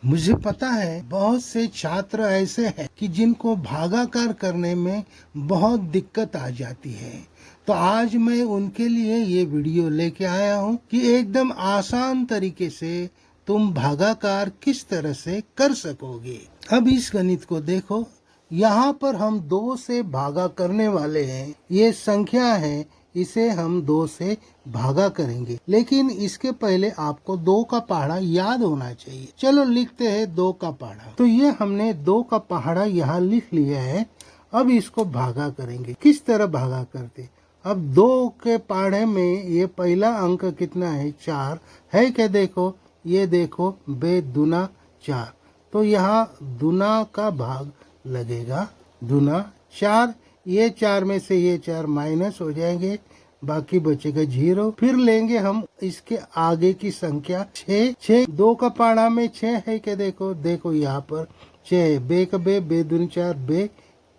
मुझे पता है बहुत से छात्र ऐसे हैं कि जिनको भागाकार करने में बहुत दिक्कत आ जाती है। तो आज मैं उनके लिए ये वीडियो लेके आया हूँ कि एकदम आसान तरीके से तुम भागाकार किस तरह से कर सकोगे। अब इस गणित को देखो, यहाँ पर हम 2 से भागा करने वाले हैं। ये संख्या है, इसे हम 2 से भागा करेंगे, लेकिन इसके पहले आपको 2 का पहाड़ा याद होना चाहिए। चलो लिखते हैं 2 का पहाड़ा। तो ये हमने 2 का पहाड़ा यहाँ लिख लिया है। अब इसको भागा करेंगे। किस तरह भागा करते? अब 2 के पहाड़े में ये पहला अंक कितना है? 4 है क्या? देखो, ये देखो, बे दुना 4, तो यहाँ दुना का भाग लगेगा। दुना 4, ये 4 में से ये 4 माइनस हो जाएंगे, बाकी बचेगा 0। फिर लेंगे हम इसके आगे की संख्या 6। 2 का पहाड़ा में 6 है क्या? देखो यहाँ पर 6, बे का बे दूनी 4, बे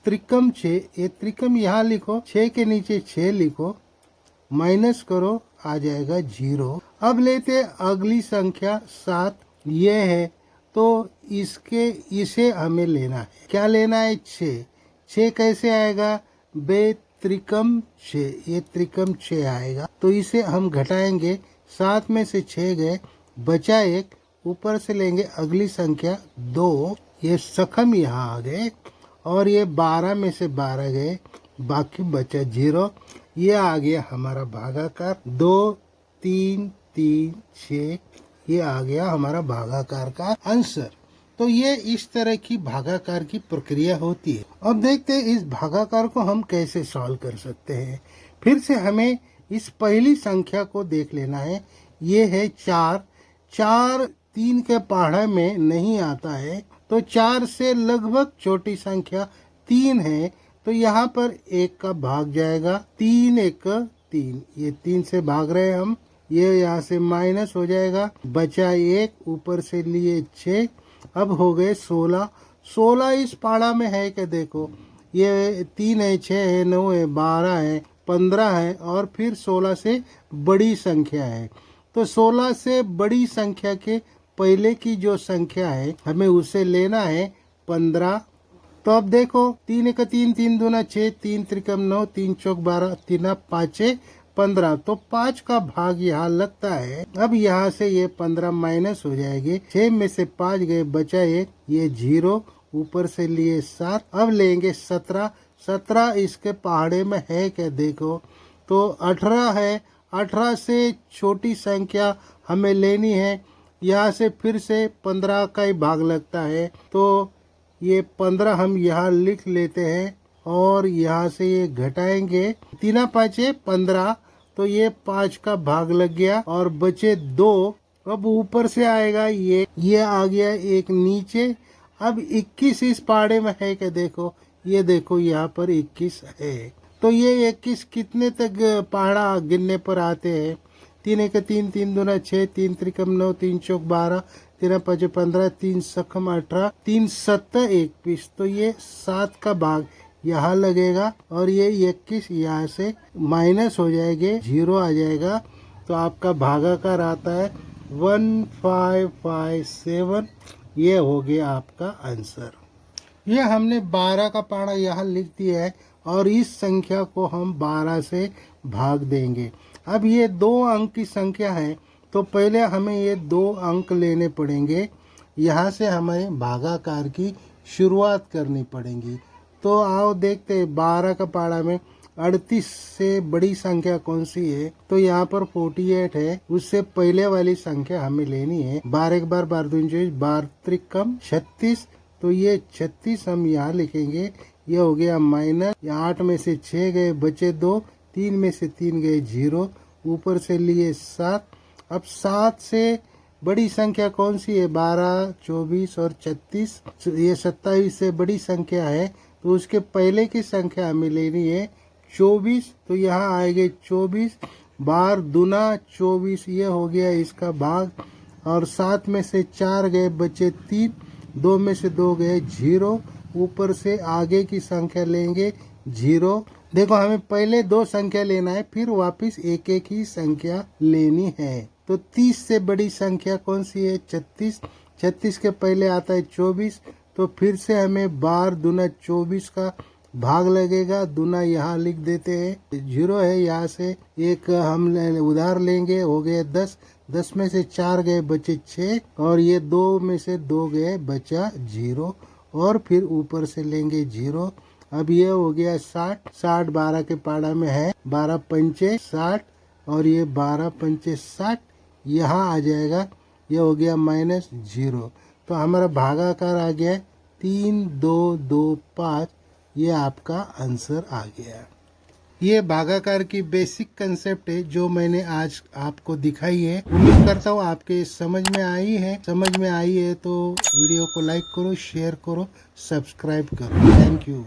त्रिकम 6, ये त्रिकम यहाँ लिखो, 6 के नीचे 6 लिखो, माइनस करो, आ जाएगा 0। अब लेते अगली संख्या 7, ये है, तो इसे हमें लेना है। क्या लेना है? 6 कैसे आएगा? बे त्रिकम 6, ये त्रिकम 6 आएगा, तो इसे हम घटाएंगे। 7 में से 6 गए, बचा 1, ऊपर से लेंगे अगली संख्या 2, ये सखम यहाँ आ गए, और ये 12 में से 12 गए, बाकी बचा 0। ये आ गया हमारा भागाकार। 2 3 3 6, ये आ गया हमारा भागाकार का आंसर। तो ये इस तरह की भागाकार की प्रक्रिया होती है। अब देखते हैं इस भागाकार को हम कैसे सॉल्व कर सकते हैं। फिर से हमें इस पहली संख्या को देख लेना है। ये है 4। 4 3 के पहाड़े में नहीं आता है, तो 4 से लगभग छोटी संख्या 3 है, तो यहाँ पर 1 का भाग जाएगा। 3 1 3, ये 3 से भाग रहे हैं हम, ये यहाँ से माइनस हो जाएगा, बचा 1, ऊपर से लिए 6, अब हो गए 16। 16 इस पहाड़ा में है क्या? देखो, ये 3 है, 6 है, 9 है, 12 है, 15 है, और फिर 16 से बड़ी संख्या है। तो 16 से बड़ी संख्या के पहले की जो संख्या है हमें उसे लेना है 15। तो अब देखो, 3 1 3, 3 दूना 6, 3 त्रिकम 9, 3 चौक 12, 3 5 15, तो 5 का भाग यहाँ लगता है। अब यहाँ से ये 15 माइनस हो जाएंगे, 6 में से 5 गए, बचा 1, ये 0, ऊपर से लिए 7। अब लेंगे 17। 17 इसके पहाड़े में है क्या? देखो, तो 18 है। 18 से छोटी संख्या हमें लेनी है। यहाँ से फिर से 15 का ही भाग लगता है, तो ये 15 हम यहाँ लिख लेते हैं, और यहाँ से ये घटाएंगे। 3 5 15, तो ये 5 का भाग लग गया, और बचे 2। अब ऊपर से आएगा ये आ गया 1 नीचे। अब 21 इस पहाड़े में है क्या? देखो, ये देखो यहाँ पर 21 है, तो ये 21 कितने तक पहाड़ा गिनने पर आते हैं? 3 1 3, 3 दूना 6, 3 त्रिकम 9, 3 चौक 12, 3 5 15, 3 सखम 18, 3 7 21, तो ये 7 का भाग यहाँ लगेगा, और ये 21 यहाँ से माइनस हो जाएंगे, 0 आ जाएगा। तो आपका भागाकार आता है 1557। ये हो गया आपका आंसर। ये हमने 12 का पहाड़ा यहाँ लिख दिया है, और इस संख्या को हम 12 से भाग देंगे। अब ये 2 अंक की संख्या है, तो पहले हमें ये 2 अंक लेने पड़ेंगे। यहाँ से हमें भागाकार की शुरुआत करनी पड़ेगी। तो आओ देखते हैं 12 का पहाड़ा में 38 से बड़ी संख्या कौन सी है? तो यहाँ पर 48 है, उससे पहले वाली संख्या हमें लेनी है। 12 1 12, 12 दूनी 24, 12 त्रिकम 36, तो ये 36 हम यहाँ लिखेंगे। ये हो गया माइनस, 8 में से 6 गए, बचे 2, 3 में से 3 गए, 0, ऊपर से लिए 7। अब 7 से बड़ी संख्या कौन सी है? 12 24 और 36, ये 27 से बड़ी संख्या है, तो उसके पहले की संख्या हमें लेनी है 24, तो यहाँ आएंगे 24, 12 दूना 24, ये हो गया इसका भाग, और 7 में से 4 गए, बचे 3, 2 में से 2 गए, 0, ऊपर से आगे की संख्या लेंगे 0। देखो, हमें पहले 2 संख्या लेना है, फिर वापस एक एक ही संख्या लेनी है। तो 30 से बड़ी संख्या कौन सी है? 36, 36 के पहले आता है 24, तो फिर से हमें 12 दूना 24 का भाग लगेगा। दूना यहाँ लिख देते हैं, 0 है, यहाँ से एक हम उधार लेंगे, हो गए 10, 10 में से 4 गए बचे 6, और ये 2 में से 2 गए बचा 0, और फिर ऊपर से लेंगे 0। अब ये हो गया 60, 60 12 के पाड़ा में है, 12 पंचे 60, और ये 12 पंचे 60 यहाँ आ जाएगा, ये हो गया -0। तो हमारा भागाकार आ गया 3225, ये आपका आंसर आ गया। ये भागाकार की बेसिक कंसेप्ट है जो मैंने आज आपको दिखाई है। उम्मीद करता हूँ आपके समझ में आई है। समझ में आई है तो वीडियो को लाइक करो, शेयर करो, सब्सक्राइब करो। Thank you.